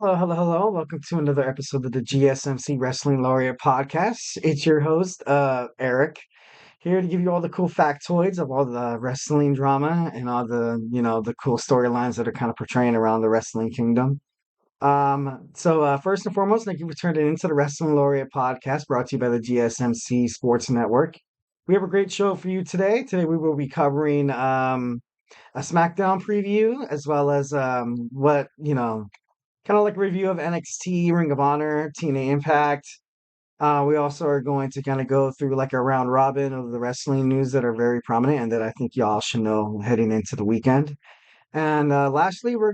Hello, hello, hello. Welcome to another episode of the GSMC Wrestling Laureate Podcast. It's your host, Eric, here to give you all the cool factoids of all the wrestling drama and all the cool storylines that are kind of portraying around the wrestling kingdom. First and foremost, thank you for turning into the Wrestling Laureate Podcast brought to you by the GSMC Sports Network. We have a great show for you today. Today we will be covering a Smackdown preview as well as kind of like a review of NXT, Ring of Honor, TNA Impact. We also are going to kind of go through like a round robin of the wrestling news that are very prominent and that I think y'all should know heading into the weekend. And we're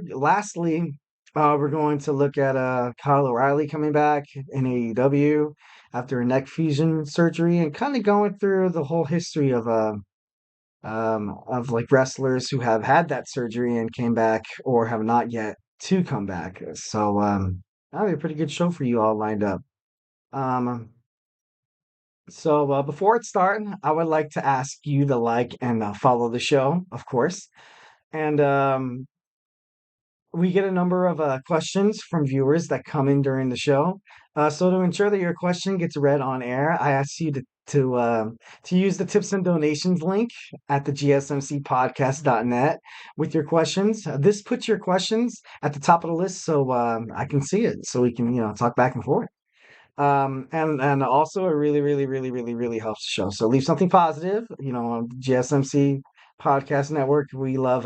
going to look at Kyle O'Reilly coming back in AEW after a neck fusion surgery and kind of going through the whole history of like wrestlers who have had that surgery and came back or have not yet to come back. That'll be a pretty good show for you all lined up. Um, Before it starts, I would like to ask you to like and follow the show, of course. And We get a number of questions from viewers that come in during the show. So to ensure that your question gets read on air, I ask you to use the tips and donations link at the gsmcpodcast.net with your questions. This puts your questions at the top of the list so I can see it, so we can talk back and forth. And also it really helps the show. So leave something positive, on GSMC Podcast Network. We love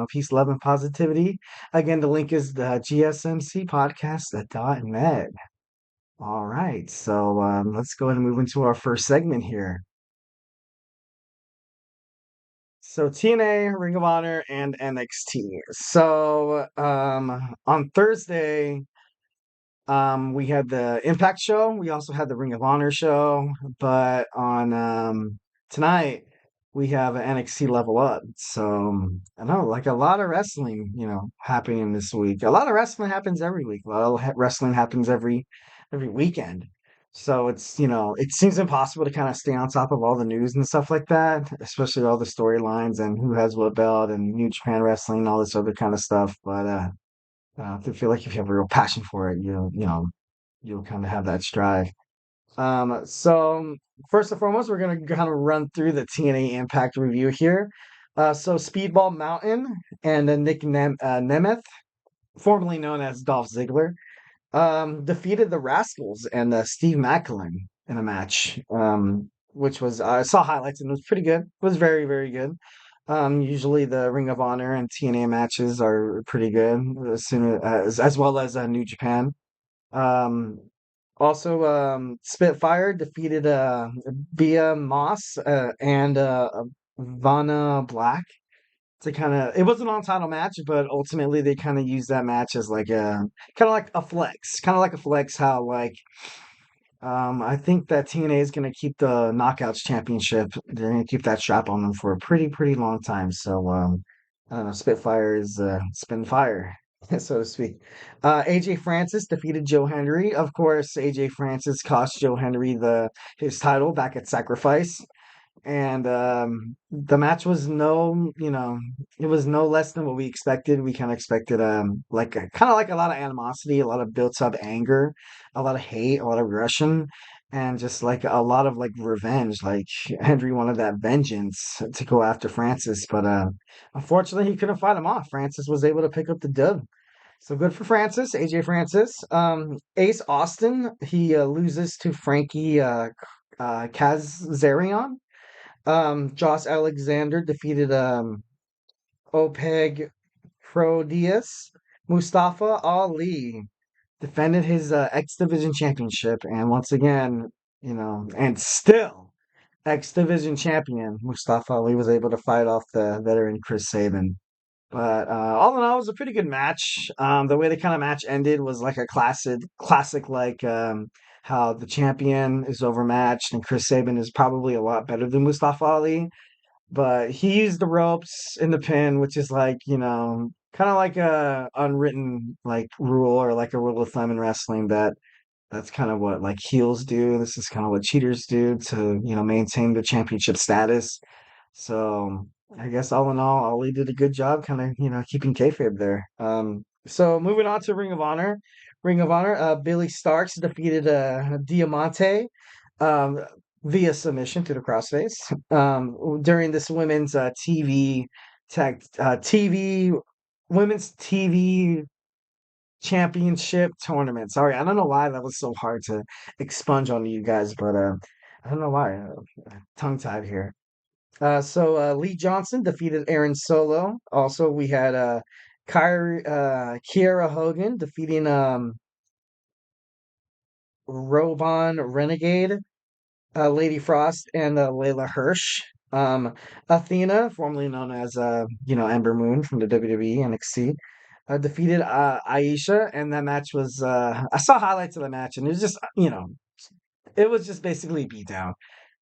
peace, love, and positivity. Again, the link is the gsmcpodcast.net. All right. Let's go ahead and move into our first segment here. So TNA, Ring of Honor, and NXT. On Thursday, we had the Impact show. We also had the Ring of Honor show. But on tonight, we have an NXT Level Up. I know, like a lot of wrestling, happening this week. A lot of wrestling happens every week. A lot of wrestling happens every weekend. So it seems impossible to kind of stay on top of all the news and stuff like that, especially all the storylines and who has what belt and New Japan Wrestling and all this other kind of stuff. I feel like if you have a real passion for it, you'll kind of have that strive. First and foremost, we're gonna kind of run through the TNA Impact review here. Speedball Mountain and Nick Nemeth, formerly known as Dolph Ziggler, defeated the Rascals and Steve Macklin in a match, which was I saw highlights and it was pretty good. It was very good. Usually the Ring of Honor and TNA matches are pretty good, as well as New Japan. Um, Spitfire defeated Bia Moss and Vanna Black to kind of. It was an on-title match, but ultimately they kind of used that match as like a kind of like a flex, kind of like a flex. How like I think that TNA is going to keep the Knockouts Championship. They're going to keep that strap on them for a pretty long time. I don't know. Spitfire is spin fire, so to speak. AJ Francis defeated Joe Henry. Of course, AJ Francis cost Joe Henry the his title back at Sacrifice. And the match was it was no less than what we expected. We kind of expected like kind of like a lot of animosity, a lot of built up anger, a lot of hate, a lot of aggression, and just like a lot of like revenge. Like Henry wanted that vengeance to go after Francis, but unfortunately he couldn't fight him off. Francis was able to pick up the dub. So good for Francis, AJ Francis. Ace Austin, he loses to Frankie Kazarian. Josh Alexander defeated Opeg Prodius. Mustafa Ali defended his X Division championship, and once again, and still X Division champion Mustafa Ali was able to fight off the veteran Chris Sabin. But all in all, it was a pretty good match. The way the kind of match ended was like a classic like how the champion is overmatched and Chris Sabin is probably a lot better than Mustafa Ali. But he used the ropes in the pin, which is like, kind of like a unwritten like rule or like a rule of thumb in wrestling that's kind of what like heels do. This is kind of what cheaters do to, maintain the championship status. So I guess all in all, Ollie did a good job kind of, keeping kayfabe there. So moving on to Ring of Honor. Ring of Honor. Billy Starks defeated Diamante um, via submission to the crossface during this women's TV women's TV championship tournament. Sorry, I don't know why that was so hard to expunge on you guys, but I don't know why. Tongue tied here. Lee Johnson defeated Aaron Solo. Also, we had Kiera Hogan defeating Roban Renegade, Lady Frost, and Layla Hirsch. Athena, formerly known as Ember Moon from the WWE NXT, defeated Aisha, and that match was I saw highlights of the match, and it was just it was just basically a beatdown.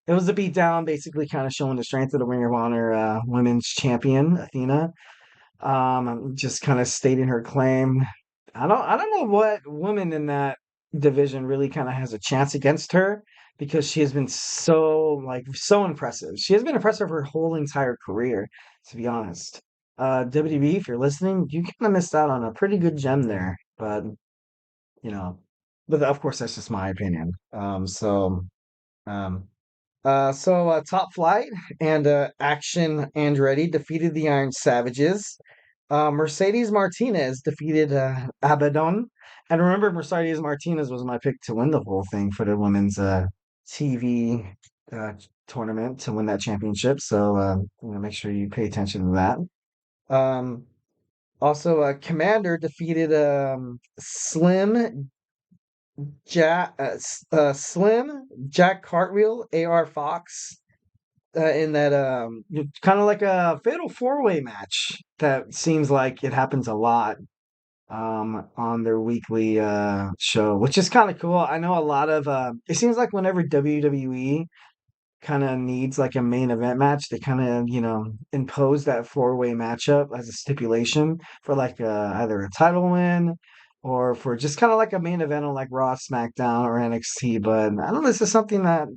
It was a beatdown, basically kind of showing the strength of the Ring of Honor Women's Champion Athena. Just kind of stating her claim. I don't know what woman in that division really kind of has a chance against her because she has been so impressive. She has been impressive her whole entire career, to be honest. WWE, if you're listening, you kind of missed out on a pretty good gem there, but you know, but of course that's just my opinion. Um, Top Flight and Action Andretti defeated the Iron Savages. Mercedes Martinez defeated Abaddon. And remember, Mercedes Martinez was my pick to win the whole thing for the women's TV tournament to win that championship. So make sure you pay attention to that. Um, Commander defeated Slim, Jack Cartwheel, AR Fox, in that kind of like a fatal four-way match that seems like it happens a lot on their weekly show, which is kind of cool. I know a lot of it seems like whenever WWE kind of needs like a main event match, they kind of impose that four-way matchup as a stipulation for like either a title win or for just kind of like a main event on like Raw, SmackDown, or NXT. But I don't know, this is something that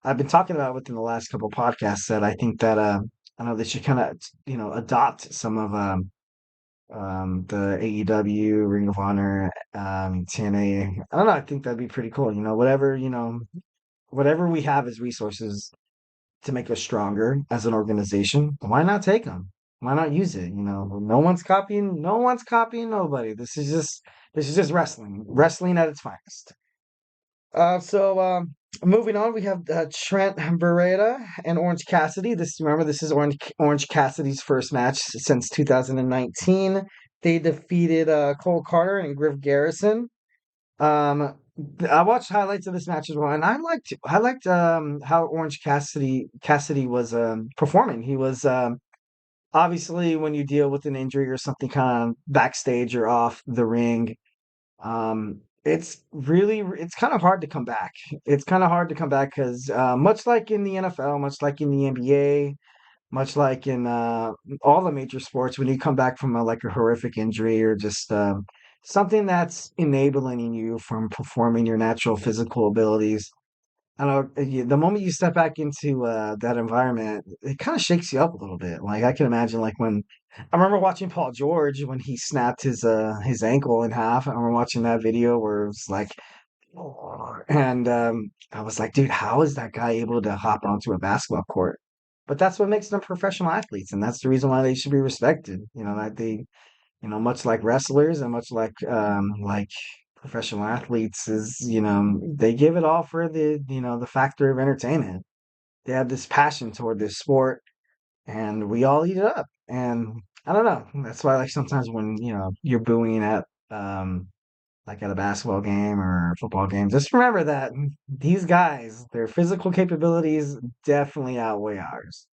I've been talking about within the last couple podcasts that I think that I know they should kind of adopt some of the AEW, Ring of Honor, TNA. I don't know. I think that'd be pretty cool. Whatever we have as resources to make us stronger as an organization, why not take them? Why not use it? No one's copying. No one's copying nobody. This is just wrestling at its finest. Moving on, we have Trent Beretta and Orange Cassidy. This is Orange Cassidy's first match since 2019. They defeated Cole Carter and Griff Garrison. Um, I watched highlights of this match as well, and I liked how Orange Cassidy was performing. He was obviously when you deal with an injury or something kind of backstage or off the ring, it's kind of hard to come back. It's kind of hard to come back because much like in the NFL, much like in the NBA, much like in all the major sports, when you come back from like a horrific injury or just something that's enabling you from performing your natural physical abilities, I don't know, the moment you step back into that environment, it kind of shakes you up a little bit. Like I can imagine, like when I remember watching Paul George when he snapped his ankle in half. I remember watching that video where it was like, "Oh," and I was like, dude, how is that guy able to hop onto a basketball court? But that's what makes them professional athletes, and that's the reason why they should be respected. That they much like wrestlers and much like professional athletes is, they give it all for the factor of entertainment. They have this passion toward this sport and we all eat it up. And I don't know. That's why like sometimes when, you're booing at like at a basketball game or a football game, just remember that these guys, their physical capabilities definitely outweigh ours.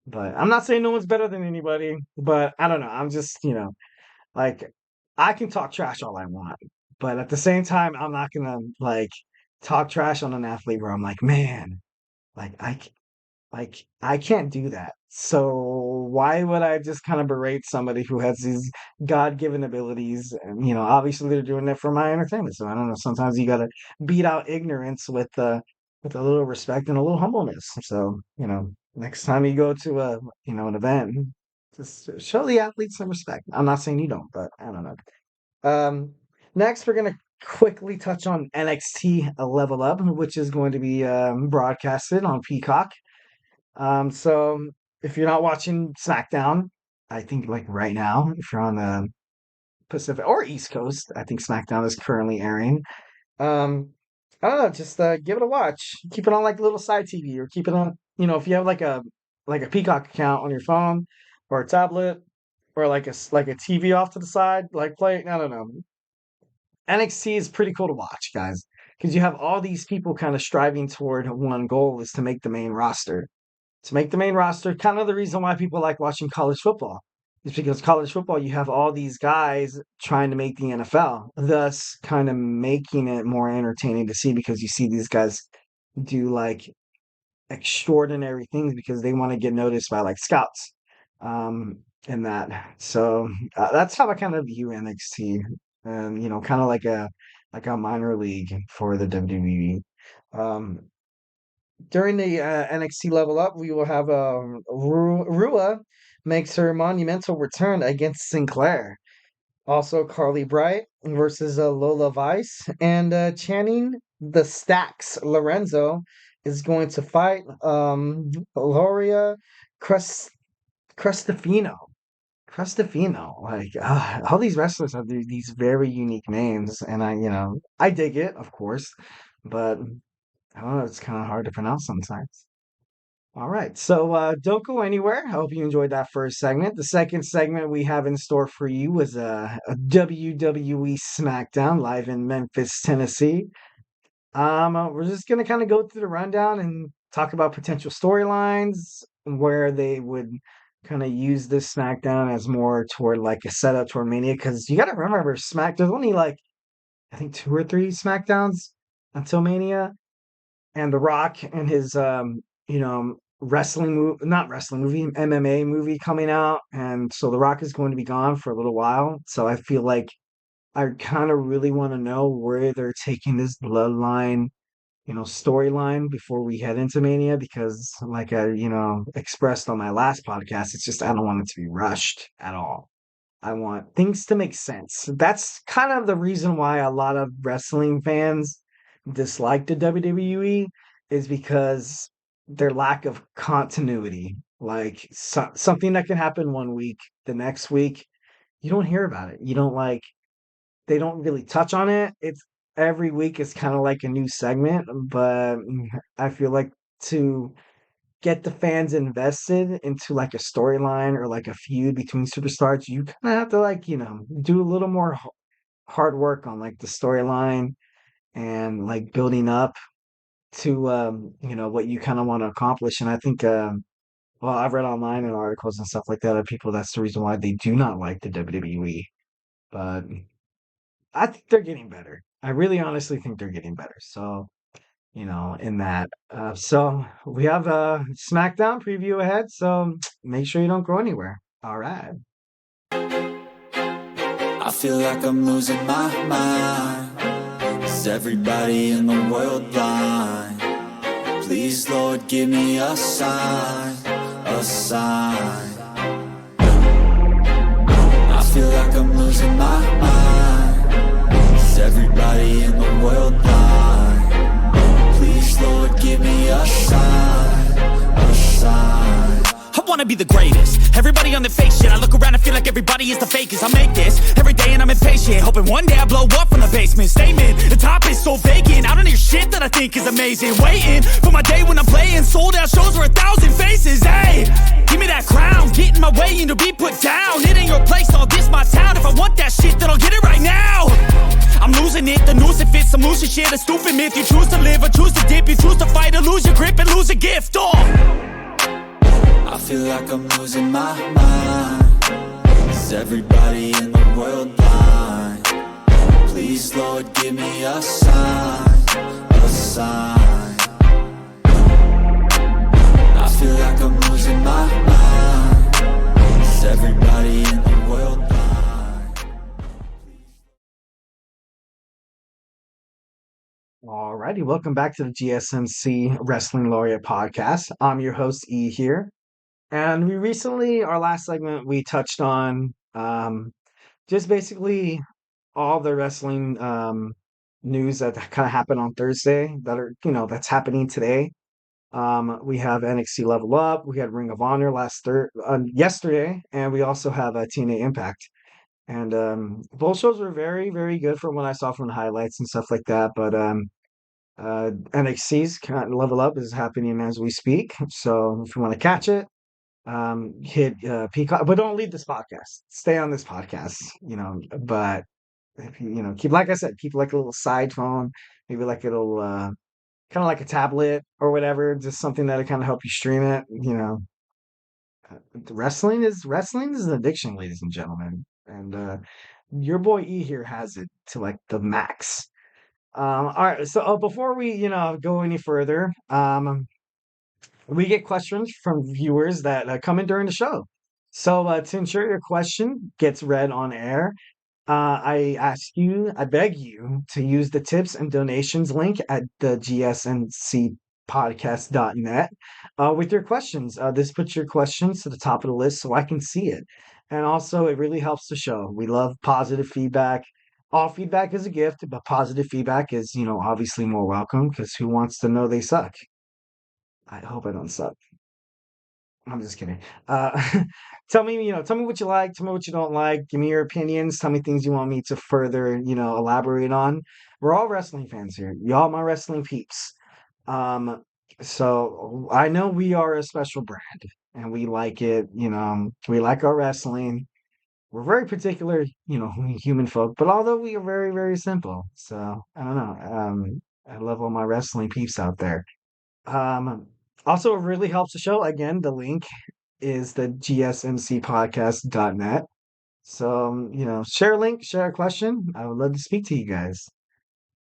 But I'm not saying no one's better than anybody, but I don't know. I'm just, like, I can talk trash all I want, but at the same time, I'm not gonna like talk trash on an athlete where I'm like, man, like I can't do that. So why would I just kind of berate somebody who has these God-given abilities? And obviously they're doing it for my entertainment. So I don't know. Sometimes you gotta beat out ignorance with a little respect and a little humbleness. So next time you go to an event, just show the athletes some respect. I'm not saying you don't, but I don't know. Um, Next, we're going to quickly touch on NXT Level Up, which is going to be broadcasted on Peacock. So if you're not watching SmackDown, I think like right now, if you're on the Pacific or East Coast, I think SmackDown is currently airing. Um, I don't know, just give it a watch. Keep it on like a little side TV, or keep it on, if you have like a Peacock account on your phone or a tablet or like a TV off to the side, like play. I don't know. NXT is pretty cool to watch, guys, because you have all these people kind of striving toward one goal is to make the main roster. To make the main roster, kind of the reason why people like watching college football is because college football, you have all these guys trying to make the NFL, thus kind of making it more entertaining to see because you see these guys do like extraordinary things because they want to get noticed by like scouts. And that. So that's how I kind of view NXT, and kind of like a minor league for the WWE. Um, During the NXT Level Up, we will have Rua makes her monumental return against Sinclair. Also, Carly Bright versus Lola Vice, and Channing the Stacks Lorenzo is going to fight Loria Crest Crestafino. Crestafino, like all these wrestlers have these very unique names, and I dig it, of course, but I don't know, it's kind of hard to pronounce sometimes. All right, so don't go anywhere. I hope you enjoyed that first segment. The second segment we have in store for you was a WWE SmackDown live in Memphis, Tennessee. We're just gonna kind of go through the rundown and talk about potential storylines where they would kind of use this SmackDown as more toward like a setup toward Mania. Because you got to remember, there's only like I think two or three SmackDowns until Mania, and The Rock and his wrestling movie, not wrestling movie, MMA movie coming out, and so The Rock is going to be gone for a little while. So I feel like I kind of really want to know where they're taking this bloodline, storyline before we head into Mania, because like I, expressed on my last podcast, it's just I don't want it to be rushed at all. I want things to make sense. That's kind of the reason why a lot of wrestling fans dislike the WWE is because their lack of continuity. Like something that can happen one week, the next week, you don't hear about it. You don't like, they don't really touch on it. It's every week is kind of like a new segment, but I feel like to get the fans invested into like a storyline or like a feud between superstars, you kind of have to like, do a little more hard work on like the storyline and like building up to what you kind of want to accomplish. And I think well, I've read online and articles and stuff like that of people that's the reason why they do not like the WWE. But I think they're getting better. I really honestly think they're getting better. So in that. So we have a SmackDown preview ahead, so make sure you don't go anywhere. All right. I feel like I'm losing my mind. Is everybody in the world blind? Please, Lord, give me a sign, a sign. I feel like I'm losing my mind. Is everybody in the world blind? Please, Lord, give me a sign, a sign. I wanna be the greatest. Everybody on the fake shit. I look around and feel like everybody is the fakest. I make this every day and I'm impatient, hoping one day I blow up from the basement. Statement, the top is so vacant. I don't hear shit that I think is amazing. Waiting for my day when I'm playing sold out shows for 1,000 faces. Hey, give me that crown, get in my way and to be put down. It ain't your place, all this my town. If I want that shit, then I'll get it right now. I'm losing it, the noose it fits. I'm losing shit, a stupid myth. You choose to live or choose to dip. You choose to fight or lose your grip and lose a gift. I feel like I'm losing my mind. Is everybody in the world blind? Please, Lord, give me a sign, a sign. I feel like I'm losing my mind. Is everybody in the world blind? Alrighty, welcome back to the GSMC Wrestling Laureate Podcast. I'm your host, E here. And we recently, our last segment, we touched on just basically all the wrestling news that kind of happened on Thursday that are, that's happening today. We have NXT Level Up, we had Ring of Honor yesterday, and we also have TNA Impact. And both shows were very, very good from what I saw from the highlights and stuff like that. But NXT's kind of Level Up is happening as we speak. So if you want to catch it, hit Peacock, but don't leave this podcast. Stay on this podcast, But if keep, like I said, keep like a little side phone, maybe like a little kind of like a tablet or whatever, just something that'll kind of help you stream it. Wrestling is an addiction, ladies and gentlemen, and your boy E here has it to like the max. All right, so before we go any further, we get questions from viewers that come in during the show. So to ensure your question gets read on air, I beg you to use the tips and donations link at the GSMC podcast.net with your questions. This puts your questions to the top of the list so I can see it. And also, it really helps the show. We love positive feedback. All feedback is a gift, but positive feedback is, obviously more welcome because who wants to know they suck? I hope I don't suck. I'm just kidding. Uh, tell me what you like, tell me what you don't like, give me your opinions, tell me things you want me to further, elaborate on. We're all wrestling fans here. Y'all my wrestling peeps. Um, so I know we are a special brand and we like it, we like our wrestling. We're very particular, human folk, but although we are very, very simple. So I don't know. I love all my wrestling peeps out there. Um, Also, it really helps the show. Again, the link is the gsmcpodcast.net. So, share a link, share a question. I would love to speak to you guys.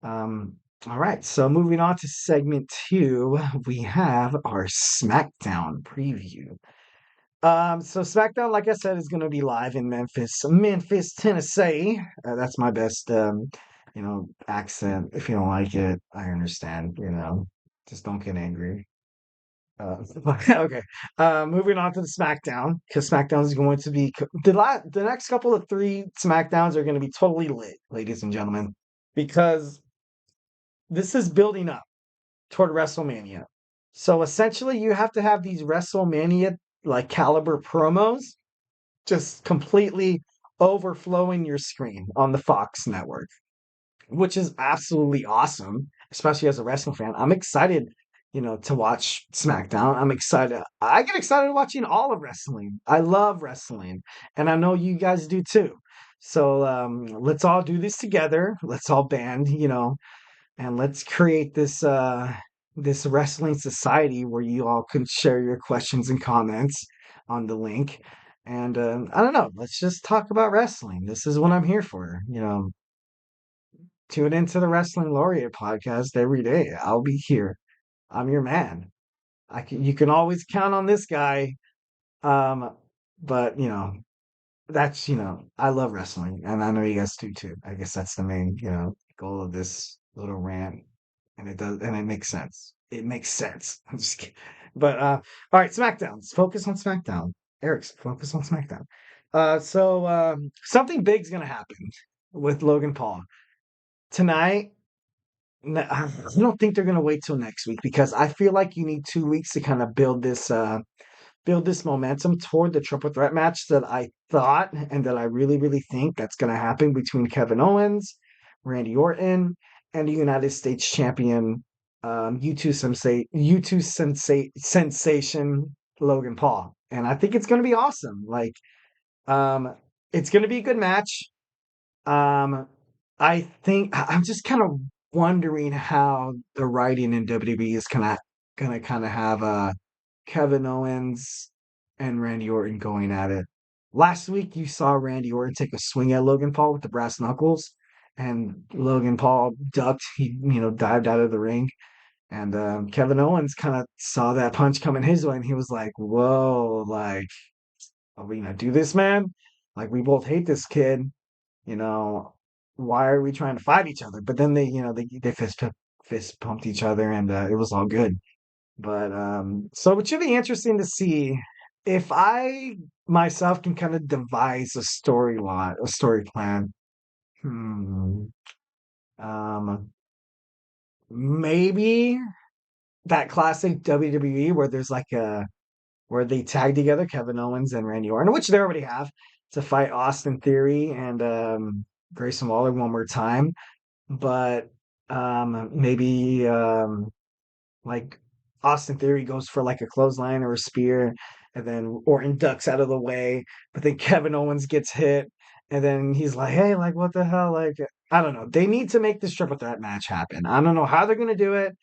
All right, so moving on to segment 2, we have our SmackDown preview. So SmackDown, like I said, is going to be live in Memphis, Tennessee. That's my best, accent. If you don't like it, I understand. Just don't get angry. Okay. Moving on to the SmackDown because SmackDown is going to be the next couple of 3 SmackDowns are going to be totally lit, ladies and gentlemen, because this is building up toward WrestleMania. So essentially, you have to have these WrestleMania like caliber promos just completely overflowing your screen on the Fox network, which is absolutely awesome, especially as a wrestling fan. I'm excited, to watch SmackDown. I'm excited. I get excited watching all of wrestling. I love wrestling, and I know you guys do too. So let's all do this together. Let's all band, and let's create this wrestling society where you all can share your questions and comments on the link. And I don't know. Let's just talk about wrestling. This is what I'm here for. Tune into the Wrestling Laureate podcast every day. I'll be here. I'm your man. You can always count on this guy. But that's I love wrestling, and I know you guys do too. I guess that's the main goal of this little rant, and it makes sense. It makes sense. I'm just kidding. But all right, SmackDown. Let's focus on SmackDown. Eric's focus on SmackDown. So something big's gonna happen with Logan Paul tonight. I don't think they're gonna wait till next week because I feel like you need 2 weeks to kind of build this momentum toward the triple threat match that I thought and that I really, really think that's going to happen between Kevin Owens, Randy Orton, and the United States champion, sensation Logan Paul. And I think it's going to be awesome. Like, it's going to be a good match. I think I'm just kind of wondering how the writing in WWE is gonna kind of have Kevin Owens and Randy Orton going at it. Last week, you saw Randy Orton take a swing at Logan Paul with the brass knuckles, and Logan Paul ducked. He, dived out of the ring, and Kevin Owens kind of saw that punch coming his way, and he was like, "Whoa, like, are we gonna do this, man? Like, we both hate this kid, you know, why are we trying to fight each other?" But then they fist pumped each other, and it was all good. But so it should be interesting to see if I myself can kind of devise a story plan Hmm. Um, maybe that classic WWE where there's like a where they tag together Kevin Owens and Randy Orton, which they already have, to fight Austin Theory and Grayson Waller one more time. But maybe like Austin Theory goes for like a clothesline or a spear, and then Orton ducks out of the way, but then Kevin Owens gets hit, and then he's like, "Hey, like what the hell?" Like I don't know. They need to make this triple threat match happen. I don't know how they're gonna do it.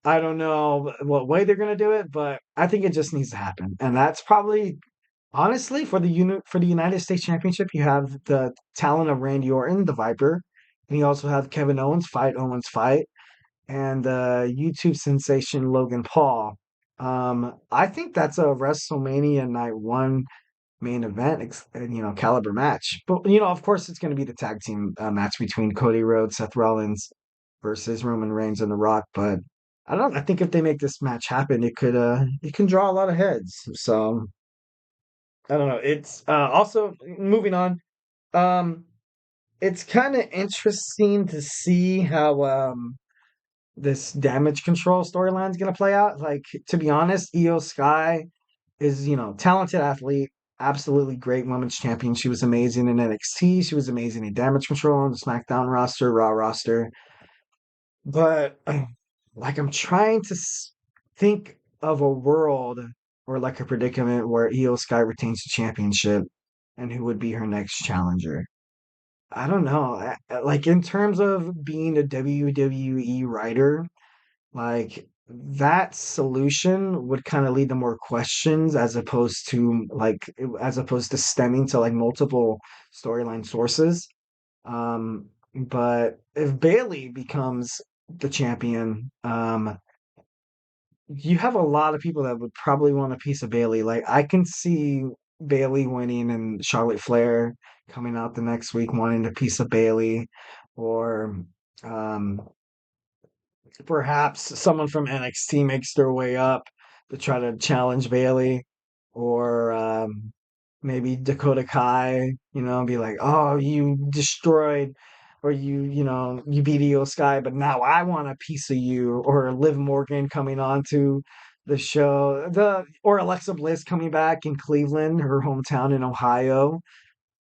I don't know what way they're gonna do it, but I think it just needs to happen, and that's probably honestly for the United States Championship. You have the talent of Randy Orton, the Viper, and you also have Kevin Owens fight and YouTube sensation Logan Paul. I think that's a WrestleMania Night One main event, caliber match. But of course, it's going to be the tag team match between Cody Rhodes, Seth Rollins versus Roman Reigns and The Rock. But I don't know. I think if they make this match happen, it can draw a lot of heads. So I don't know. It's also moving on. Um, it's kind of interesting to see how this damage control storyline is going to play out. Like, to be honest, Io Sky is, talented athlete, absolutely great women's champion. She was amazing in NXT. She was amazing in damage control on the SmackDown roster, Raw roster. But, like, I'm trying to think of a world or like a predicament where Io Sky retains the championship and who would be her next challenger. I don't know. Like, in terms of being a WWE writer, like that solution would kind of lead to more questions as opposed to stemming to like multiple storyline sources. But if Bailey becomes the champion, you have a lot of people that would probably want a piece of Bailey. Like I can see Bailey winning and Charlotte Flair coming out the next week wanting a piece of Bailey, or um perhaps someone from NXT makes their way up to try to challenge Bailey, or maybe Dakota Kai, be like, "Oh, you destroyed, or you beat Io Sky, but now I want a piece of you." Or Liv Morgan coming on to the show, or Alexa Bliss coming back in Cleveland, her hometown in Ohio,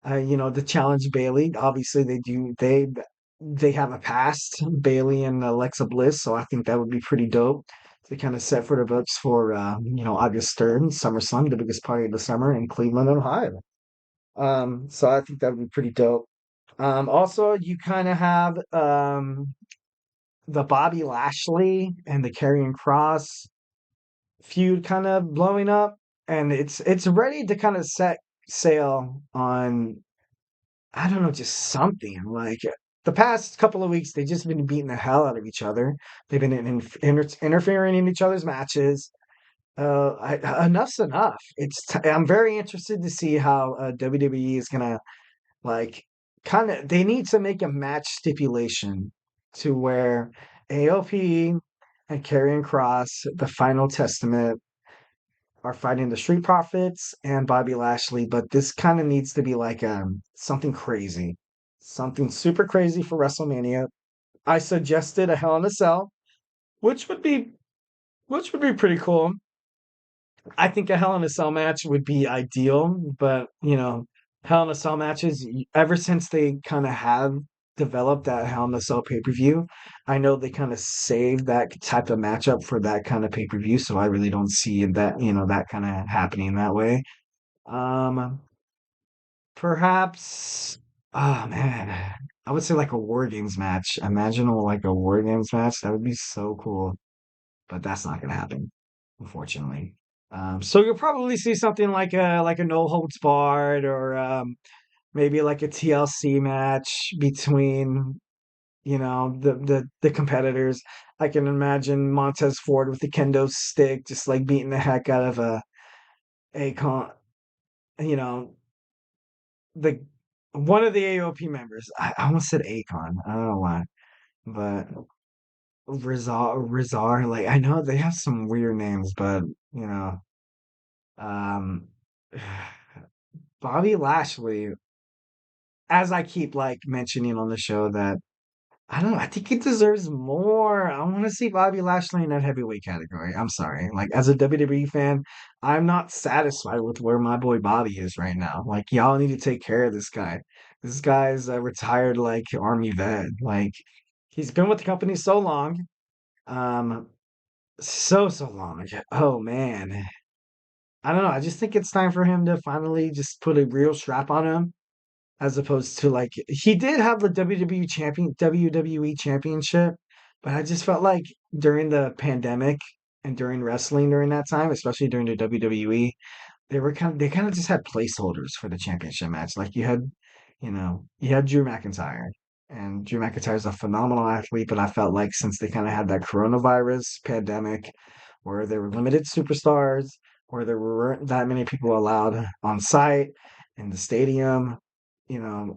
to challenge Bailey. Obviously, they have a past, Bailey and Alexa Bliss, so I think that would be pretty dope to kind of set for the books for August 3rd, SummerSlam, the biggest party of the summer in Cleveland, Ohio. So I think that would be pretty dope. Also, you kind of have the Bobby Lashley and the Karrion Cross feud kind of blowing up, and it's ready to kind of set sail on, I don't know, just something. Like the past couple of weeks, they've just been beating the hell out of each other. They've been interfering in each other's matches. Enough's enough. I'm very interested to see how WWE is gonna like kind of. They need to make a match stipulation to where AOP and Karrion Cross, the Final Testament, are fighting the Street Profits and Bobby Lashley, but this kind of needs to be like something crazy, something super crazy for WrestleMania. I suggested a Hell in a Cell, which would be pretty cool. I think a Hell in a Cell match would be ideal, but Hell in a Cell matches ever since they kind of have developed that Hell in a Cell pay-per-view, I know they kind of saved that type of matchup for that kind of pay-per-view, so I really don't see that kind of happening that way. Um, Perhaps, oh man, I would say like a War Games match. Imagine like a War Games match. That would be so cool, but that's not gonna happen, unfortunately. So you'll probably see something like a no holds barred, or maybe like a TLC match between the competitors. I can imagine Montez Ford with the kendo stick, just like beating the heck out of a Akon, you know, the one of the AOP members. I almost said Akon. I don't know why, but Rizar. Like I know they have some weird names, but you know, um, Bobby Lashley. as I keep like mentioning on the show that I don't know, I think he deserves more. I want to see Bobby Lashley in that heavyweight category. I'm sorry. Like as a WWE fan, I'm not satisfied with where my boy Bobby is right now. Like y'all need to take care of this guy. This guy's a retired like army vet. Like he's been with the company so long. Um so long. Oh man. I don't know. I just think it's time for him to finally just put a real strap on him as opposed to like he did have the WWE championship, but I just felt like during the pandemic and during wrestling during that time, especially during the WWE, they kind of just had placeholders for the championship match. Like you had Drew McIntyre, and Drew McIntyre's a phenomenal athlete, but I felt like since they kind of had that coronavirus pandemic where there were limited superstars, where there weren't that many people allowed on site in the stadium,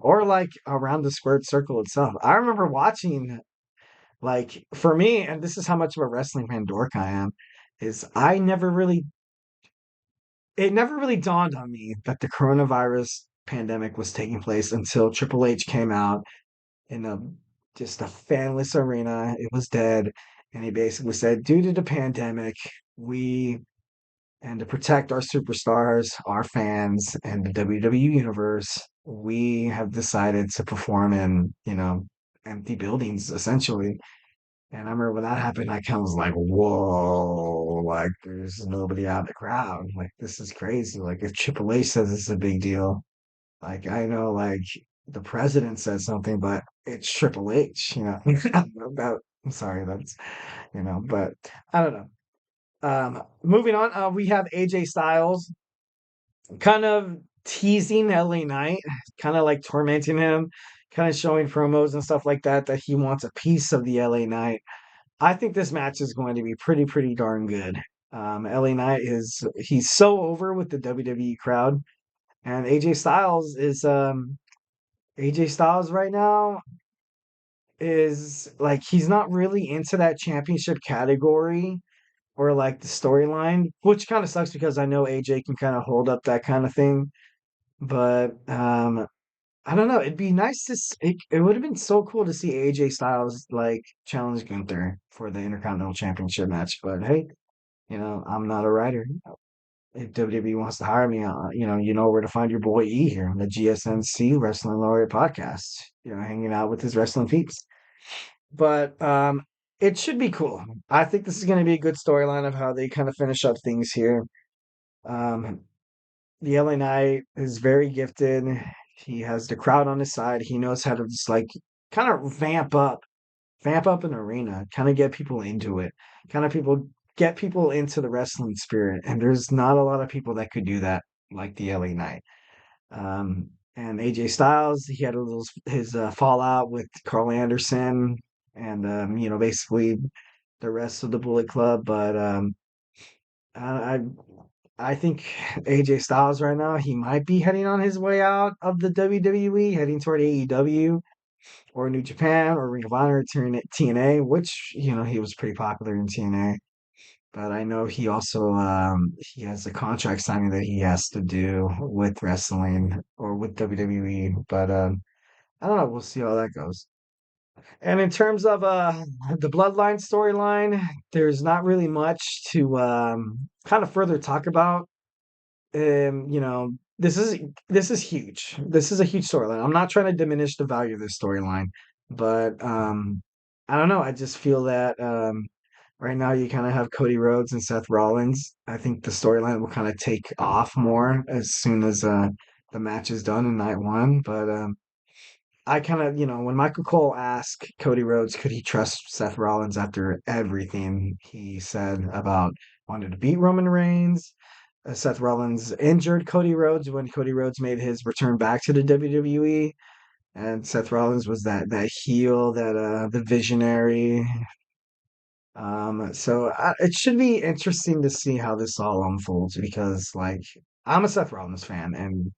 or like around the squared circle itself. I remember watching like for me, and this is how much of a wrestling fan dork I am, is it never really dawned on me that the coronavirus pandemic was taking place until Triple H came out in a just a fanless arena. It was dead. And he basically said, due to the pandemic, we and to protect our superstars, our fans, and the WWE universe, we have decided to perform in, empty buildings essentially. And I remember when that happened, I kind of was like, whoa, like there's nobody out in the crowd. Like this is crazy. Like if Triple H says it's a big deal, like I know like the president said something, but it's Triple H, I'm sorry, but I don't know. Moving on, we have AJ Styles kind of teasing LA Knight, kind of like tormenting him, kind of showing promos and stuff like that, that he wants a piece of the LA Knight. I think this match is going to be pretty darn good. LA Knight he's so over with the WWE crowd, and AJ Styles right now is like he's not really into that championship category or like the storyline, which kind of sucks because I know AJ can kind of hold up that kind of thing. But I don't know. It'd be nice it would have been so cool to see AJ Styles like challenge Gunther for the Intercontinental Championship match. But hey, I'm not a writer. If WWE wants to hire me, you know where to find your boy E here on the GSMC Wrestling Laureate Podcast. Hanging out with his wrestling peeps. But it should be cool. I think this is going to be a good storyline of how they kind of finish up things here. Um, the LA Knight is very gifted. He has the crowd on his side. He knows how to just like kind of vamp up an arena, kind of get people into it, kind of people get people into the wrestling spirit. And there's not a lot of people that could do that like the LA Knight. And AJ Styles, he had his fallout with Carl Anderson and basically the rest of the Bullet Club. But I I think AJ Styles right now, he might be heading on his way out of the WWE, heading toward AEW or New Japan or Ring of Honor or TNA, which, he was pretty popular in TNA. But I know he has a contract signing that he has to do with wrestling or with WWE. But I don't know. We'll see how that goes. And in terms of the Bloodline storyline, there's not really much to kind of further talk about. This is huge. This is a huge storyline. I'm not trying to diminish the value of this storyline, but I don't know. I just feel that right now you kind of have Cody Rhodes and Seth Rollins. I think the storyline will kind of take off more as soon as the match is done in night one. But I kind of, when Michael Cole asked Cody Rhodes, could he trust Seth Rollins after everything he said about wanting to beat Roman Reigns? Seth Rollins injured Cody Rhodes when Cody Rhodes made his return back to the WWE, and Seth Rollins was that heel, that the visionary. It should be interesting to see how this all unfolds because, like, I'm a Seth Rollins fan, and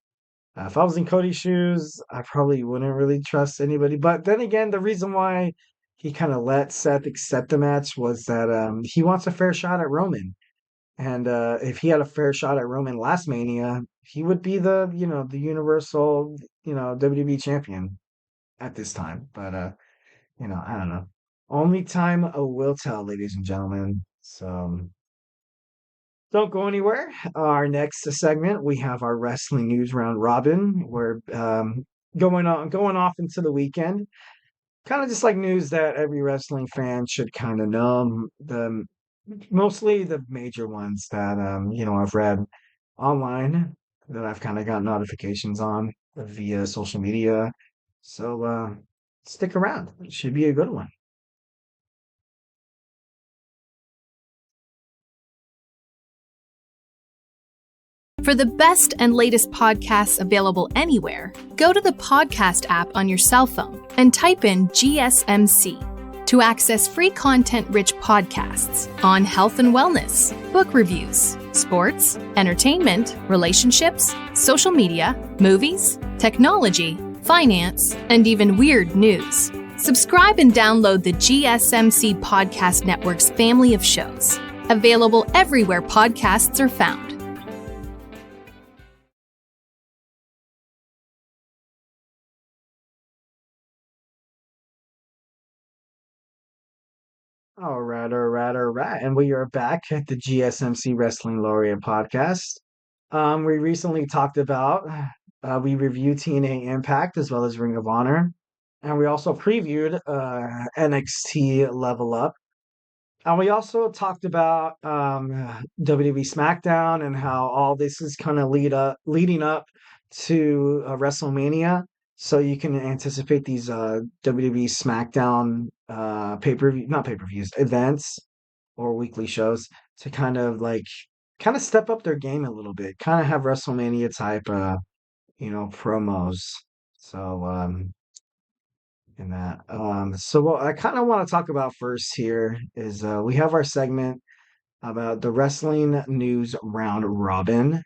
if I was in Cody's shoes, I probably wouldn't really trust anybody. But then again, the reason why he kind of let Seth accept the match was that he wants a fair shot at Roman. And if he had a fair shot at Roman last Mania, he would be the Universal, WWE champion at this time. But I don't know. Only time will tell, ladies and gentlemen. So don't go anywhere. Our next segment, we have our wrestling news round robin. We're going off into the weekend. Kind of just like news that every wrestling fan should kind of know. The mostly the major ones that I've read online that I've kind of got notifications on via social media. So stick around. It should be a good one. For the best and latest podcasts available anywhere, go to the podcast app on your cell phone and type in GSMC to access free content-rich podcasts on health and wellness, book reviews, sports, entertainment, relationships, social media, movies, technology, finance, and even weird news. Subscribe and download the GSMC Podcast Network's family of shows, available everywhere podcasts are found. All right, all right, all right. And we are back at the GSMC Wrestling Laureate Podcast. We recently talked about, we reviewed TNA Impact as well as Ring of Honor. And we also previewed NXT Level Up. And we also talked about WWE Smackdown and how all this is kind of leading up to WrestleMania. So you can anticipate these WWE Smackdown not pay-per-views, events or weekly shows to kind of step up their game a little bit, kind of have WrestleMania type promos. So in that. So what I kind of want to talk about first here is we have our segment about the wrestling news round robin.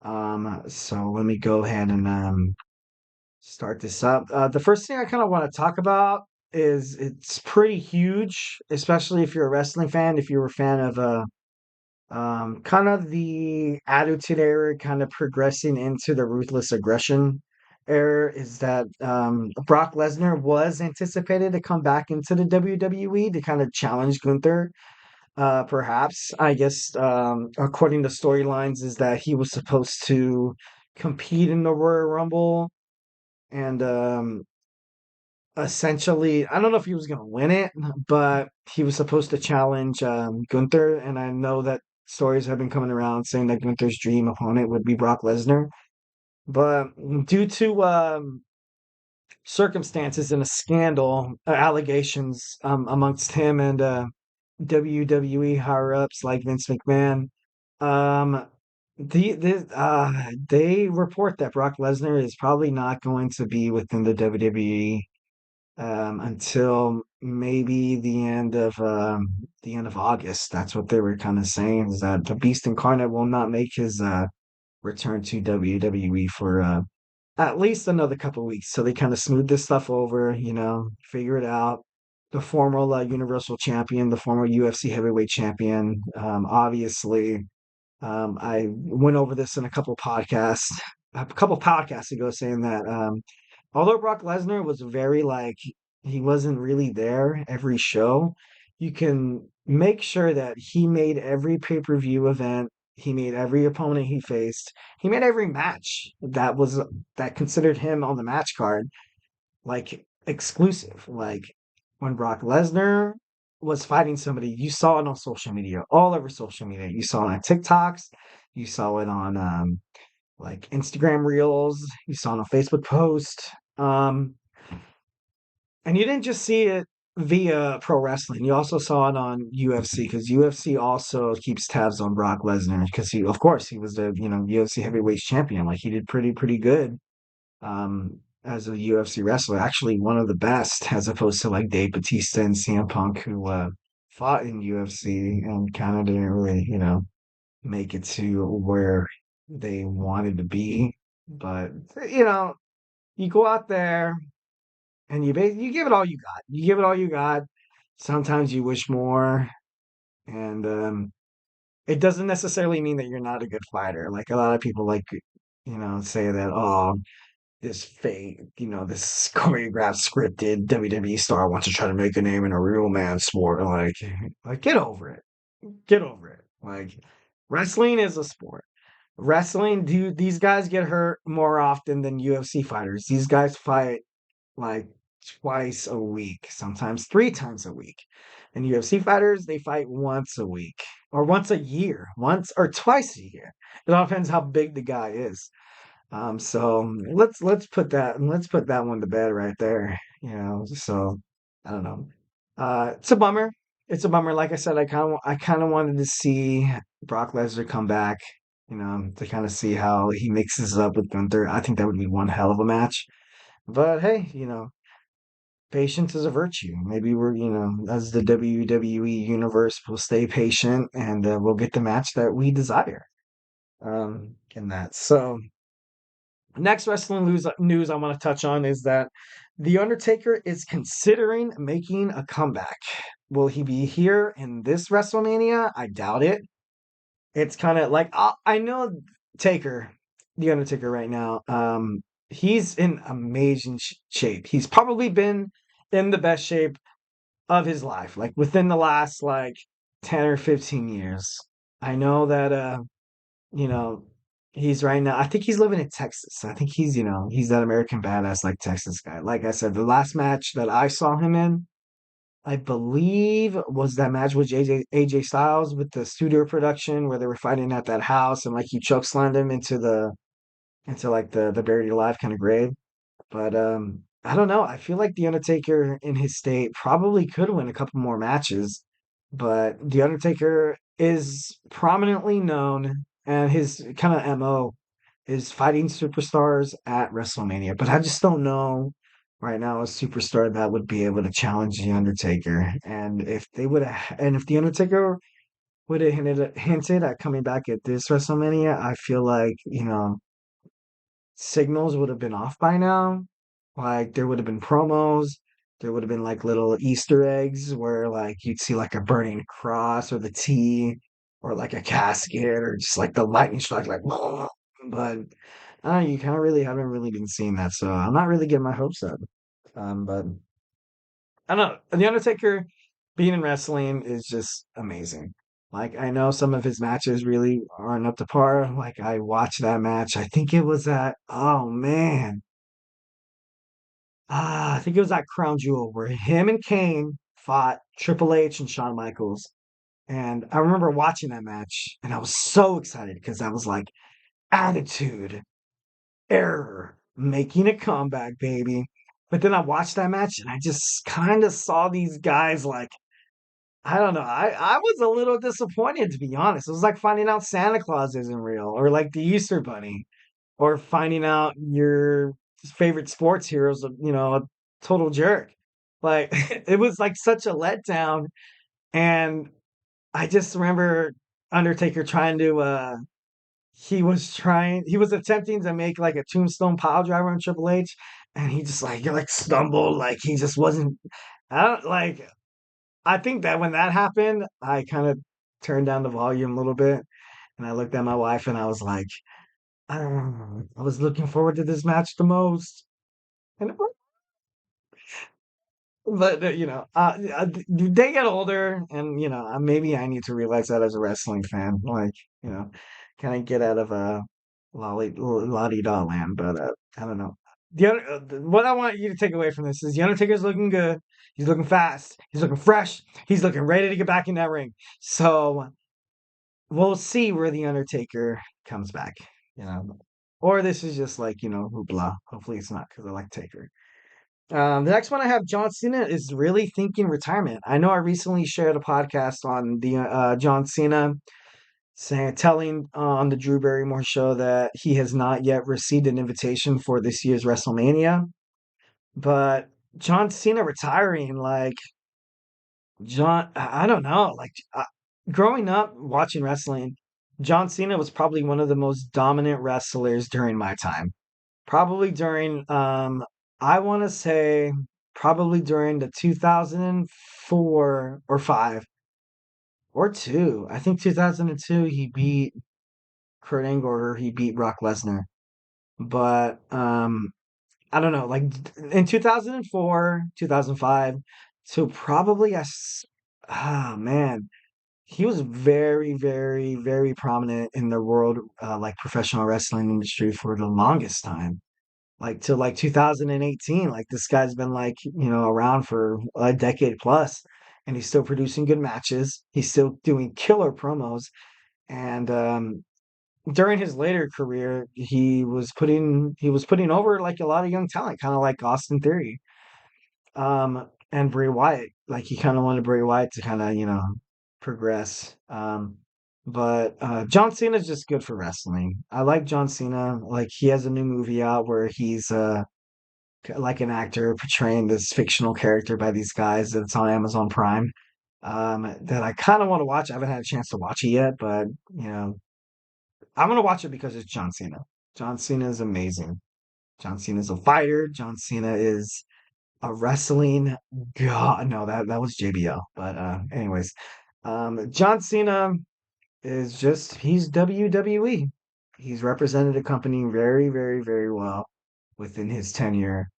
So let me go ahead and start this up. The first thing I kind of want to talk about is it's pretty huge, especially if you're a wrestling fan. If you're a fan of kind of the Attitude Era, kind of progressing into the Ruthless Aggression era, is that Brock Lesnar was anticipated to come back into the WWE to kind of challenge Gunther. Perhaps, I guess, according to storylines, is that he was supposed to compete in the Royal Rumble and essentially, I don't know if he was going to win it, but he was supposed to challenge Gunther. And I know that stories have been coming around saying that Gunther's dream opponent would be Brock Lesnar. But due to circumstances and a scandal, allegations amongst him and WWE higher ups like Vince McMahon, um, they report that Brock Lesnar is probably not going to be within the WWE until maybe the end of August. That's what they were kind of saying, is that the Beast Incarnate will not make his return to WWE for at least another couple weeks. So they kind of smooth this stuff over, figure it out. The former Universal Champion, the former UFC Heavyweight Champion, obviously. I went over this in a couple podcasts ago, saying that although Brock Lesnar was very he wasn't really there every show, you can make sure that he made every pay-per-view event, he made every opponent he faced, he made every match that considered him on the match card exclusive. Like when Brock Lesnar was fighting somebody, you saw it on social media, all over social media. You saw it on TikToks, you saw it on Instagram Reels, you saw it on Facebook posts. And you didn't just see it via pro wrestling. You also saw it on UFC, because UFC also keeps tabs on Brock Lesnar, because of course, he was the UFC heavyweight champion. Like he did pretty good as a UFC wrestler. Actually, one of the best, as opposed to like Dave Bautista and CM Punk, who fought in UFC and kind of didn't really make it to where they wanted to be. But you go out there and you give it all you got. You give it all you got. Sometimes you wish more, and it doesn't necessarily mean that you're not a good fighter. Like a lot of people say that, oh, this fake, this choreographed, scripted WWE star wants to try to make a name in a real man sport. Like get over it. Get over it. Like wrestling is a sport. Wrestling, do these guys get hurt more often than UFC fighters? These guys fight like twice a week, sometimes three times a week. And UFC fighters, they fight once a week or once a year, once or twice a year. It all depends how big the guy is. So let's put that one to bed right there. So I don't know. It's a bummer. It's a bummer. Like I said, I kind of wanted to see Brock Lesnar come back. To kind of see how he mixes up with Gunther. I think that would be one hell of a match. But hey, patience is a virtue. Maybe as the WWE universe, we'll stay patient and we'll get the match that we desire. In that. So next wrestling news I want to touch on is that The Undertaker is considering making a comeback. Will he be here in this WrestleMania? I doubt it. It's kind of like I know Taker, The Undertaker right now. He's in amazing shape. He's probably been in the best shape of his life, like within the last like 10 or 15 years. I know that you know, he's right now. I think he's living in Texas. I think he's that American badass like Texas guy. Like I said, the last match that I saw him in, I believe, was that match with AJ Styles with the studio production where they were fighting at that house and like he chokeslammed him into like the buried alive kind of grave. But I don't know. I feel like The Undertaker in his state probably could win a couple more matches, but The Undertaker is prominently known and his kind of MO is fighting superstars at WrestleMania. But I just don't know right now a superstar that would be able to challenge The Undertaker. And if The Undertaker would have hinted at coming back at this WrestleMania, I feel like, signals would have been off by now. Like there would have been promos, there would have been like little Easter eggs where like you'd see like a burning cross or the T or like a casket or just like the lightning strike like but you kind of really haven't really been seeing that, so I'm not really getting my hopes up. But I don't know. The Undertaker being in wrestling is just amazing. Like I know some of his matches really aren't up to par. Like I watched that match. I think it was at oh man. I think it was at Crown Jewel where him and Kane fought Triple H and Shawn Michaels. And I remember watching that match and I was so excited because I was like, attitude, error, making a comeback, baby. But then I watched that match and I just kind of saw these guys like, I don't know. I was a little disappointed, to be honest. It was like finding out Santa Claus isn't real or like the Easter Bunny or finding out your favorite sports heroes, a total jerk. Like it was like such a letdown. And I just remember Undertaker he was attempting to make like a tombstone pile driver on Triple H, and he stumbled, like he just wasn't. I don't like. I think that when that happened, I kind of turned down the volume a little bit, and I looked at my wife, and I was like, I don't know. I was looking forward to this match the most, and but they get older, and maybe I need to realize that as a wrestling fan, like you know, kind of get out of lolly da land. But I don't know. What I want you to take away from this is the Undertaker's looking good. He's looking fast. He's looking fresh. He's looking ready to get back in that ring. So we'll see where the Undertaker comes back. You know, or this is just like hoopla. Hopefully it's not because I like Taker. The next one I have, John Cena is really thinking retirement. I know I recently shared a podcast on the John Cena telling on the Drew Barrymore show that he has not yet received an invitation for this year's WrestleMania. But John Cena retiring, like I don't know, like growing up watching wrestling, John Cena was probably one of the most dominant wrestlers during my time. Probably during I want to say probably during the 2004 or 5 or 2. I think 2002 he beat Kurt Angle or he beat Brock Lesnar. But I don't know, like in 2004, 2005, so probably man, he was very, very, very prominent in the world, like professional wrestling industry for the longest time, like till like 2018. Like this guy's been like, around for a decade plus, and he's still producing good matches. He's still doing killer promos, and during his later career, he was putting over like a lot of young talent, kind of like Austin Theory, and Bray Wyatt. Like he kind of wanted Bray Wyatt to kind of progress. But John Cena's just good for wrestling. I like John Cena. Like he has a new movie out where he's like an actor portraying this fictional character by these guys that's on Amazon Prime. That I kind of want to watch. I haven't had a chance to watch it yet, but you know, I'm gonna watch it because it's John Cena. John Cena is amazing. John Cena is a fighter. John Cena is a wrestling god. No, that was JBL. But anyways, John Cena is just he's WWE. He's represented a company very, very, very well within his tenure.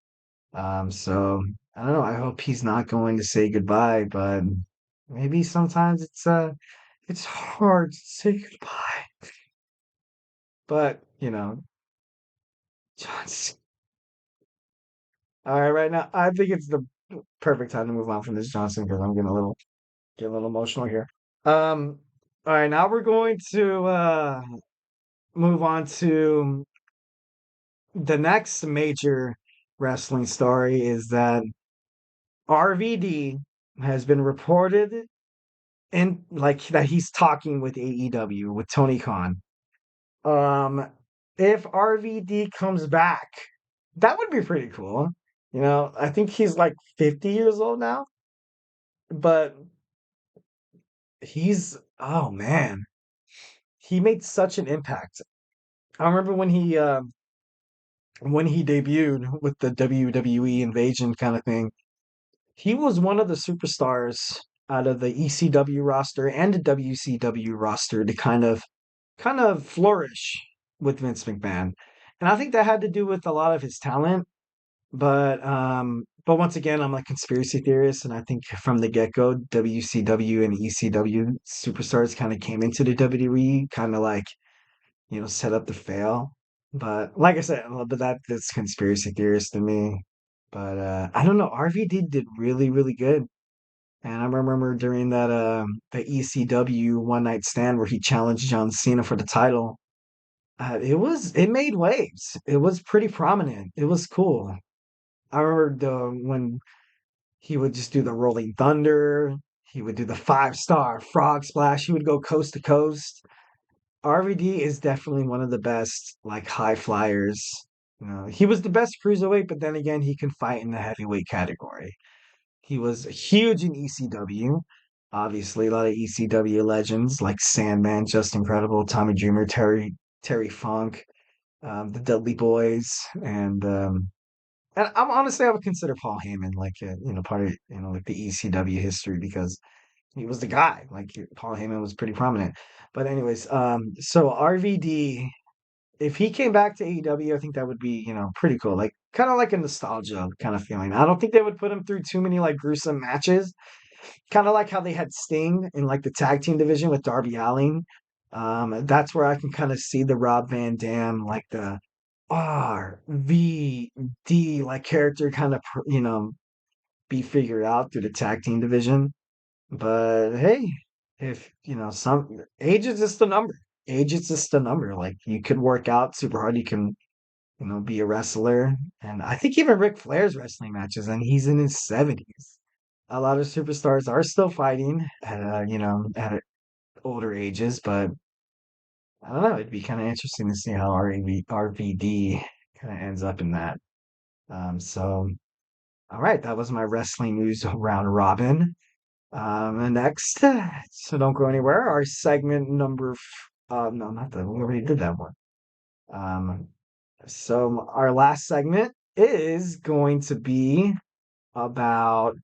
So I don't know. I hope he's not going to say goodbye, but maybe sometimes it's hard to say goodbye. But John. All right, right now I think it's the perfect time to move on from this Johnson because I'm getting a little emotional here. All right, now we're going to move on to the next major wrestling story is that RVD has been reported in like that he's talking with AEW with Tony Khan. Um, if RVD comes back, that would be pretty cool. I think he's like 50 years old now, but oh man, he made such an impact. I remember when he debuted with the WWE Invasion kind of thing. He was one of the superstars out of the ECW roster and the WCW roster to kind of flourish with Vince McMahon. And I think that had to do with a lot of his talent. But once again, I'm a conspiracy theorist, and I think from the get-go, WCW and ECW superstars kind of came into the WWE, kind of like, set up to fail. But like I said, but that's conspiracy theorist to me. But I don't know. RVD did really, really good. And I remember during that the ECW one night stand where he challenged John Cena for the title. It made waves. It was pretty prominent. It was cool. I remember when he would just do the Rolling Thunder. He would do the 5-star frog splash. He would go coast to coast. RVD is definitely one of the best, like high flyers. He was the best cruiserweight, but then again, he can fight in the heavyweight category. He was huge in ECW. Obviously, a lot of ECW legends like Sandman, Just Incredible, Tommy Dreamer, Terry Funk, the Dudley Boys, and I'm honestly I would consider Paul Heyman like part of like the ECW history because he was the guy. Like Paul Heyman was pretty prominent. But anyways, so RVD, if he came back to AEW, I think that would be pretty cool. Like kind of like a nostalgia kind of feeling. I don't think they would put him through too many like gruesome matches. Kind of like how they had Sting in like the tag team division with Darby Allin. That's where I can kind of see the Rob Van Dam like the RVD like character kind of be figured out through the tag team division. But hey, if some age is just a number. Age is just a number. Like you could work out super hard. You can be a wrestler. And I think even Ric Flair's wrestling matches, and he's in his 70s. A lot of superstars are still fighting at at older ages, but I don't know. It'd be kind of interesting to see how RVD kind of ends up in that. So all right, that was my wrestling news round robin. And next, so don't go anywhere. Our segment number, no, not that. We already did that one. Um, so our last segment is going to be about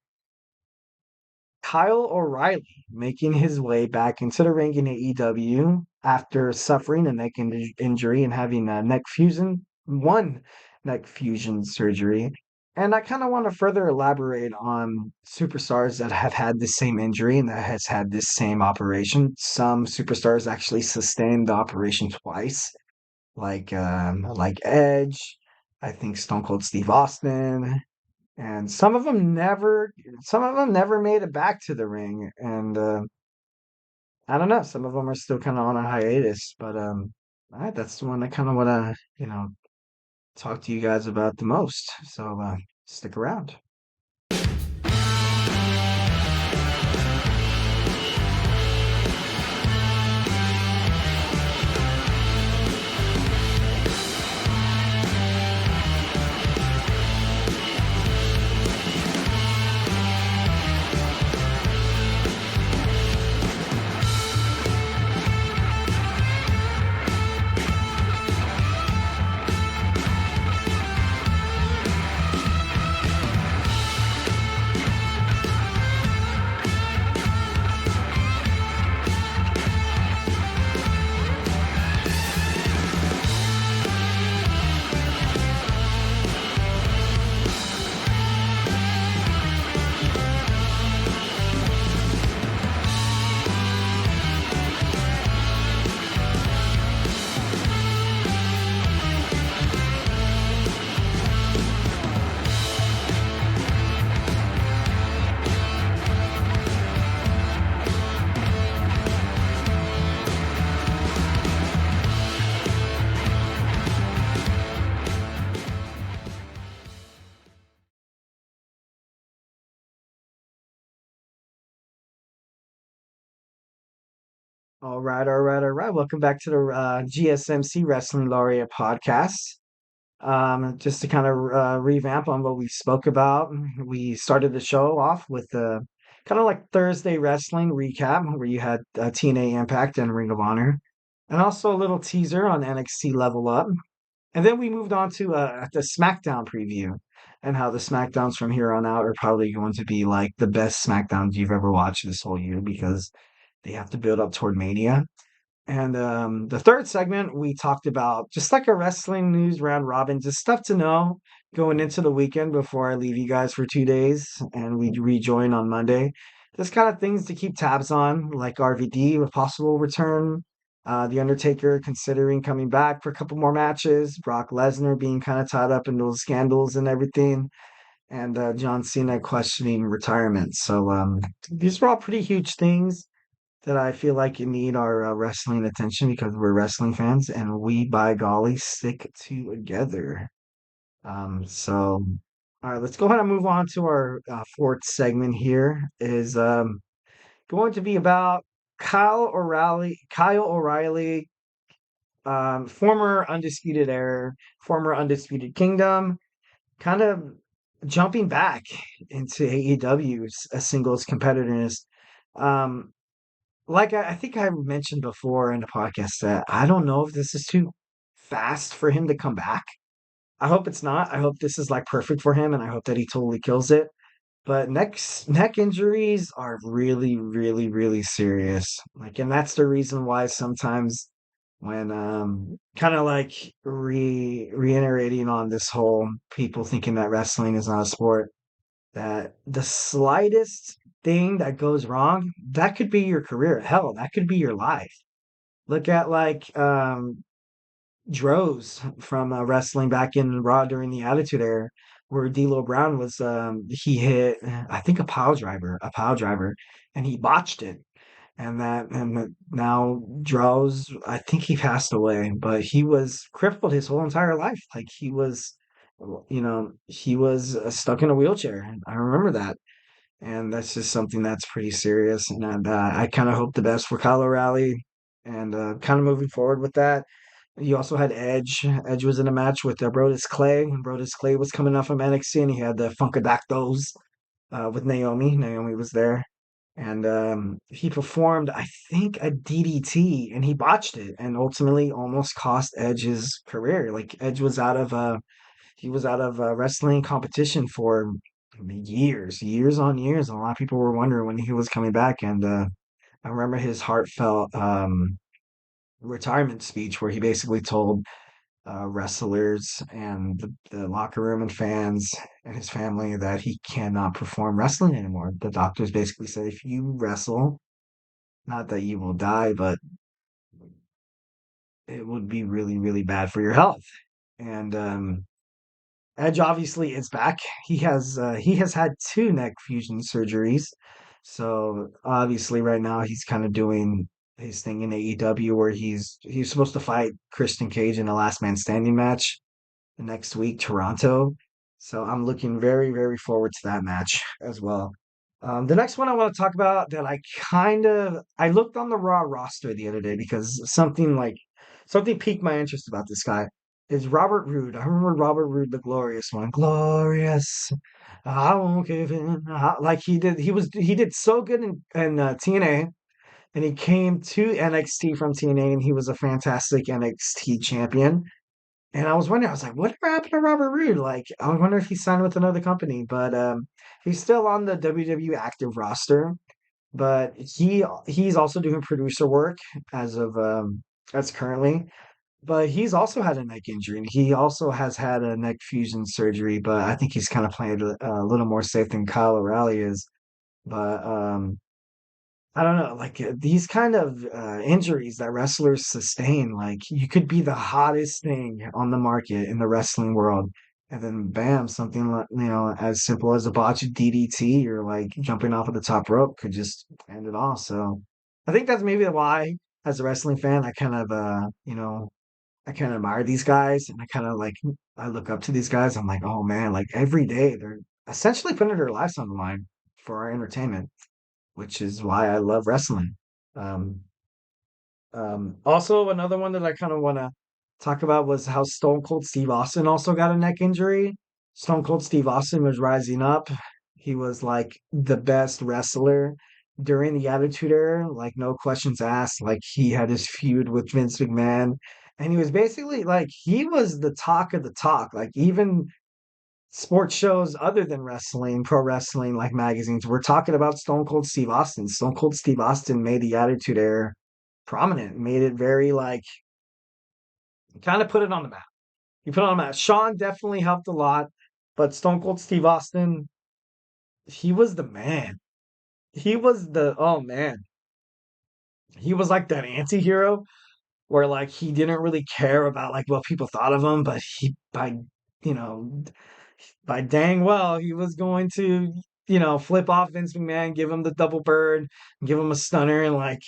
Kyle O'Reilly making his way back into the ring in AEW after suffering a neck injury and having a neck fusion, one neck fusion surgery. And I kind of want to further elaborate on superstars that have had the same injury and that has had this same operation. Some superstars actually sustained the operation twice, like Edge, I think Stone Cold Steve Austin, and some of them never made it back to the ring. And I don't know, some of them are still kind of on a hiatus, but that's the one I kind of want to, talk to you guys about the most. So stick around. All right, all right, all right. Welcome back to the GSMC Wrestling Laureate Podcast. Just to kind of revamp on what we spoke about, we started the show off with kind of like Thursday wrestling recap, where you had TNA Impact and Ring of Honor, and also a little teaser on NXT Level Up. And then we moved on to the Smackdown preview and how the Smackdowns from here on out are probably going to be like the best Smackdowns you've ever watched this whole year because they have to build up toward Mania. And the third segment, we talked about just like a wrestling news round robin, just stuff to know going into the weekend before I leave you guys for 2 days and we rejoin on Monday. Just kind of things to keep tabs on, like RVD with possible return, The Undertaker considering coming back for a couple more matches, Brock Lesnar being kind of tied up in those scandals and everything, and John Cena questioning retirement. So these are all pretty huge things that I feel like you need our wrestling attention because we're wrestling fans and we, by golly, stick together. So, all right, let's go ahead and move on to our fourth segment here is going to be about Kyle O'Reilly, former Undisputed Era, former Undisputed Kingdom, kind of jumping back into AEW's singles competitiveness. Um, like I think I mentioned before in the podcast that I don't know if this is too fast for him to come back. I hope it's not. I hope this is like perfect for him and I hope that he totally kills it. But neck injuries are really, really, really serious. Like, and that's the reason why sometimes when kind of like reiterating on this whole people thinking that wrestling is not a sport, that the slightest thing that goes wrong, that could be your career. Hell, that could be your life. Look at like Droz from wrestling back in Raw during the Attitude Era, where D'Lo Brown was he hit I think a pile driver, and he botched it. Now Droz, I think he passed away, but he was crippled his whole entire life. Like he was stuck in a wheelchair. I remember that. And that's just something that's pretty serious. And I kind of hope the best for Kyle O'Reilly and kind of moving forward with that. You also had Edge. Edge was in a match with Brodus Clay. Brodus Clay was coming off from NXT and he had the Funkadactyls with Naomi. Naomi was there. And he performed, I think, a DDT and he botched it and ultimately almost cost Edge his career. Like Edge was out of wrestling competition for years on years. And a lot of people were wondering when he was coming back. And I remember his heartfelt retirement speech where he basically told wrestlers and the locker room and fans and his family that he cannot perform wrestling anymore. The doctors basically said if you wrestle, not that you will die, but it would be really, really bad for your health. And Edge obviously is back. He has had two neck fusion surgeries. So obviously right now he's kind of doing his thing in AEW where he's supposed to fight Christian Cage in a last man standing match next week, Toronto. So I'm looking very, very forward to that match as well. The next one I want to talk about that I looked on the Raw roster the other day because something piqued my interest about this guy is Robert Roode. I remember Robert Roode, the glorious one, glorious. I won't give in. Like he did so good in TNA, and he came to NXT from TNA, and he was a fantastic NXT champion. And I was wondering, I was like, whatever happened to Robert Roode? Like, I wonder if he signed with another company, but he's still on the WWE active roster. But he's also doing producer work as of as currently. But he's also had a neck injury, and he also has had a neck fusion surgery. But I think he's kind of playing a little more safe than Kyle O'Reilly is. But I don't know, like these kind of injuries that wrestlers sustain, like you could be the hottest thing on the market in the wrestling world, and then bam, something like, as simple as a botched DDT or like jumping off of the top rope could just end it all. So I think that's maybe why, as a wrestling fan, I kind of admire these guys, and I look up to these guys. I'm like, oh man, like every day they're essentially putting their lives on the line for our entertainment, which is why I love wrestling. Um, Also, another one that I kind of want to talk about was how Stone Cold Steve Austin also got a neck injury. Stone Cold Steve Austin was rising up. He was like the best wrestler during the Attitude Era, like no questions asked. Like he had his feud with Vince McMahon, and he was basically like he was the talk of the talk. Like even sports shows other than wrestling, pro wrestling, like magazines, we're talking about Stone Cold Steve Austin. Stone Cold Steve Austin made the Attitude Era prominent, made it very like kind of put it on the map. He put it on the map. Shawn definitely helped a lot, but Stone Cold Steve Austin, he was the man. He was the oh man. He was like that anti-hero where like he didn't really care about like what people thought of him, but you know by dang well he was going to flip off Vince McMahon, give him the double bird, give him a stunner, and like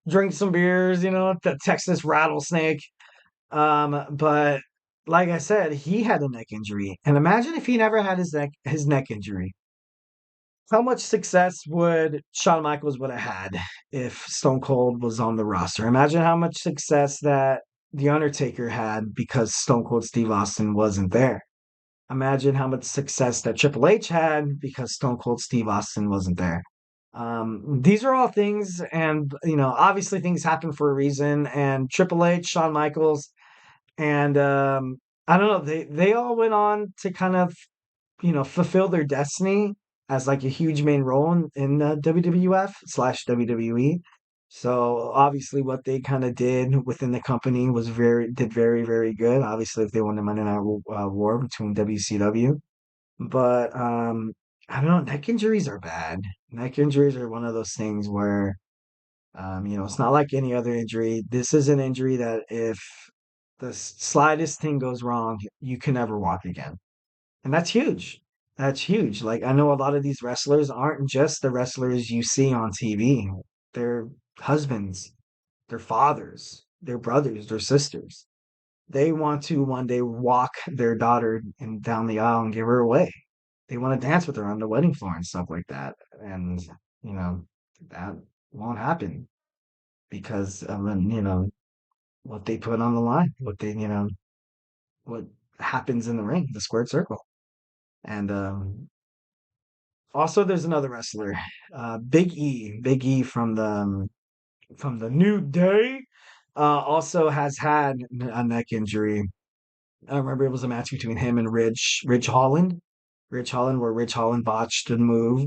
drink some beers, the Texas rattlesnake. But like I said, he had a neck injury, and imagine if he never had his neck injury. How much success would Shawn Michaels would have had if Stone Cold was on the roster? Imagine how much success that The Undertaker had because Stone Cold Steve Austin wasn't there. Imagine how much success that Triple H had because Stone Cold Steve Austin wasn't there. These are all things, and obviously things happen for a reason. And Triple H, Shawn Michaels, and I don't know, they all went on to kind of fulfill their destiny as like a huge main role in WWF slash WWE. So obviously, what they kind of did within the company did very, very good. Obviously, if they won the Monday Night War between WCW, but I don't know. Neck injuries are bad. Neck injuries are one of those things where it's not like any other injury. This is an injury that if the slightest thing goes wrong, you can never walk again. And that's huge. That's huge. Like I know a lot of these wrestlers aren't just the wrestlers you see on TV. They're husbands, their fathers, their brothers, their sisters. They want to one day walk their daughter down the aisle and give her away. They want to dance with her on the wedding floor and stuff like that. And you know, that won't happen because of what they put on the line, what happens in the ring, the squared circle. And also, there's another wrestler, Big E from the New Day, also has had a neck injury. I remember it was a match between him and Ridge Holland, where Ridge Holland botched a move,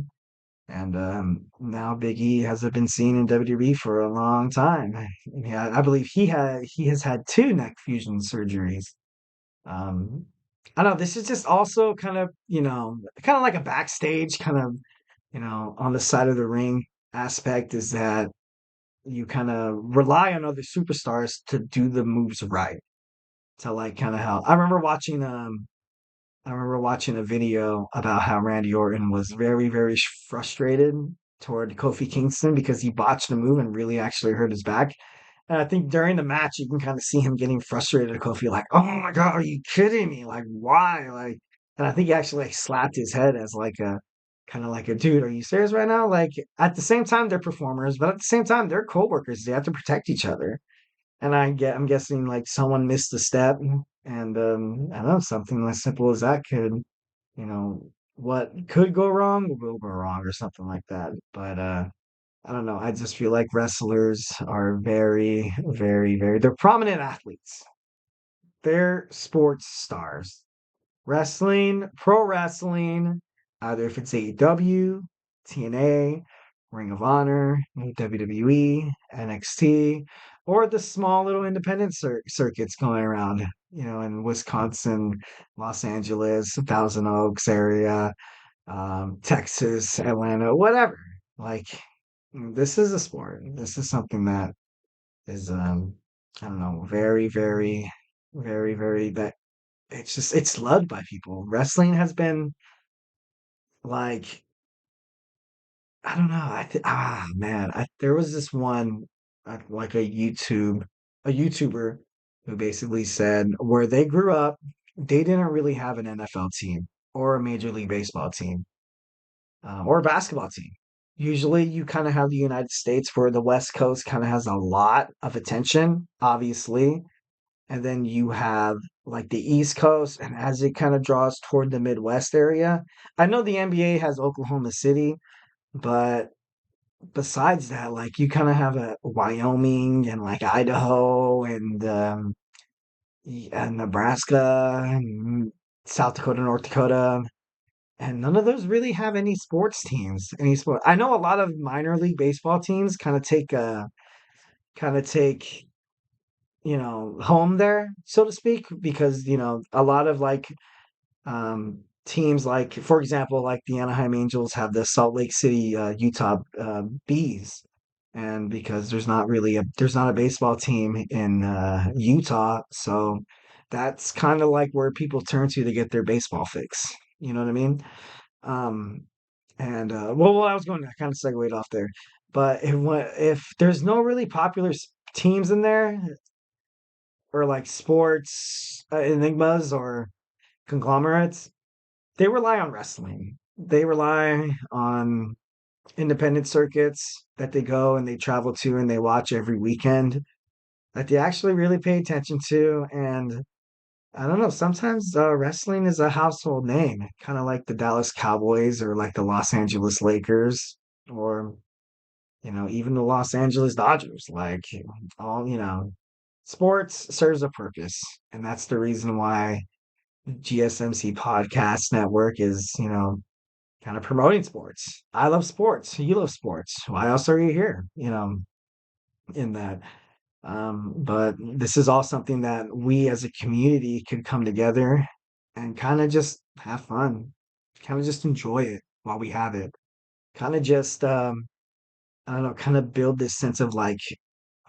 And now Big E hasn't been seen in WWE for a long time. Yeah, I believe he has had two neck fusion surgeries. Um, I don't know. This is just also kind of kind of like a backstage kind of on the side of the ring aspect is that you kind of rely on other superstars to do the moves right to like kind of help. I remember watching a video about how Randy Orton was very, very frustrated toward Kofi Kingston because he botched a move and really actually hurt his back. And I think during the match, you can kind of see him getting frustrated at Kofi, like, "Oh my God, are you kidding me? Like, why?" Like, and I think he actually like slapped his head as like a kind of like a dude. Are you serious right now? Like, at the same time, they're performers, but at the same time, they're coworkers. They have to protect each other. And I'm guessing like someone missed a step, and I don't know, something as simple as that could, what could go wrong will go wrong or something like that. But I don't know. I just feel like wrestlers are very, very, very, they're prominent athletes. They're sports stars. Wrestling, pro wrestling, either if it's AEW, TNA, Ring of Honor, WWE, NXT, or the small little independent circuits going around, in Wisconsin, Los Angeles, Thousand Oaks area, Texas, Atlanta, whatever. Like, this is a sport. This is something that is, I don't know, very, very, very, very, that it's loved by people. Wrestling has been like, I don't know. Man, there was this one like a YouTuber who basically said where they grew up, they didn't really have an NFL team or a Major League Baseball team or a basketball team. Usually, you kind of have the United States where the West Coast kind of has a lot of attention, obviously, and then you have like the East Coast, and as it kind of draws toward the Midwest area, I know the NBA has Oklahoma City, but besides that, like you kind of have a Wyoming and like Idaho and Nebraska and South Dakota, North Dakota, and none of those really have any sports teams. Any sport. I know a lot of minor league baseball teams kind of take home there, so to speak, because a lot of like teams like, for example, like the Anaheim Angels have the Salt Lake City, Utah Bees, and because there's not a baseball team in Utah, so that's kind of like where people turn to get their baseball fix. You know what I mean? Um, and well, I was going to kind of segued off there, but if there's no really popular teams in there or like sports enigmas or conglomerates, they rely on wrestling. They rely on independent circuits that they go and they travel to and they watch every weekend that they actually really pay attention to. And I don't know, sometimes wrestling is a household name, kind of like the Dallas Cowboys or like the Los Angeles Lakers or, even the Los Angeles Dodgers. Like, all, sports serves a purpose. And that's the reason why GSMC Podcast Network is, kind of promoting sports. I love sports. You love sports. Why else are you here? In that. But this is all something that we as a community could come together and kind of just have fun, kind of just enjoy it while we have it. Kind of just, I don't know, kind of build this sense of like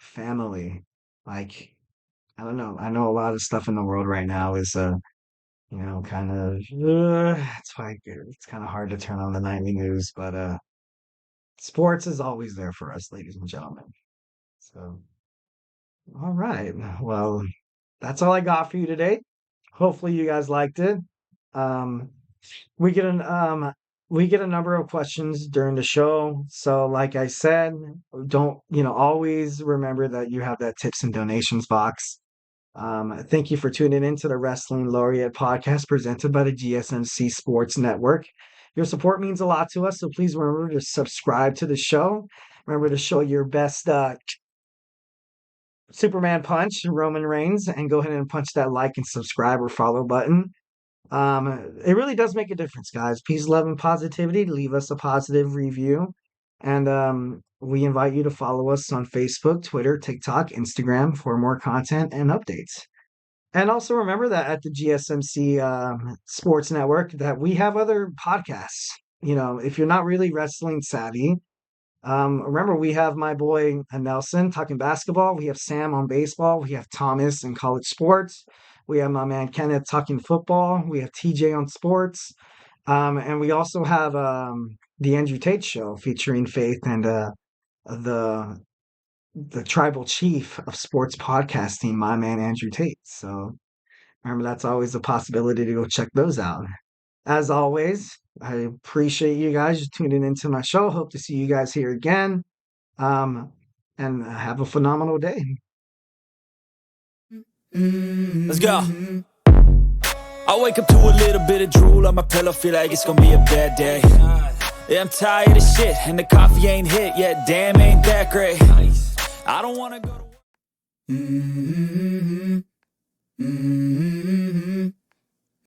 family. Like, I don't know. I know a lot of stuff in the world right now is, kind of, it's like, it's kind of hard to turn on the nightly news, but, sports is always there for us, ladies and gentlemen. So, all right. Well, that's all I got for you today. Hopefully you guys liked it. Um, we get an we get a number of questions during the show. So like I said, don't, always remember that you have that tips and donations box. Thank you for tuning in to the Wrestling Laureate Podcast presented by the GSMC Sports Network. Your support means a lot to us, so please remember to subscribe to the show. Remember to show your best Superman punch, Roman Reigns, and go ahead and punch that like and subscribe or follow button. It really does make a difference, guys. Peace, love, and positivity. Leave us a positive review. And we invite you to follow us on Facebook, Twitter, TikTok, Instagram for more content and updates. And also remember that at the GSMC Sports Network that we have other podcasts. You know, if you're not really wrestling savvy, remember we have my boy Nelson talking basketball. We have Sam on baseball. We have Thomas in college sports. We have my man Kenneth talking football. We have TJ on sports. And we also have the Andrew Tate Show featuring Faith and the tribal chief of sports podcasting, my man Andrew Tate. So remember, that's always a possibility to go check those out. As always, I appreciate you guys tuning into my show. Hope to see you guys here again. And have a phenomenal day. Let's go. I wake up to a little bit of drool on my pillow, feel like it's gonna be a bad day. Yeah, I'm tired of shit, and the coffee ain't hit yet. Damn, ain't that great. I don't wanna go to work.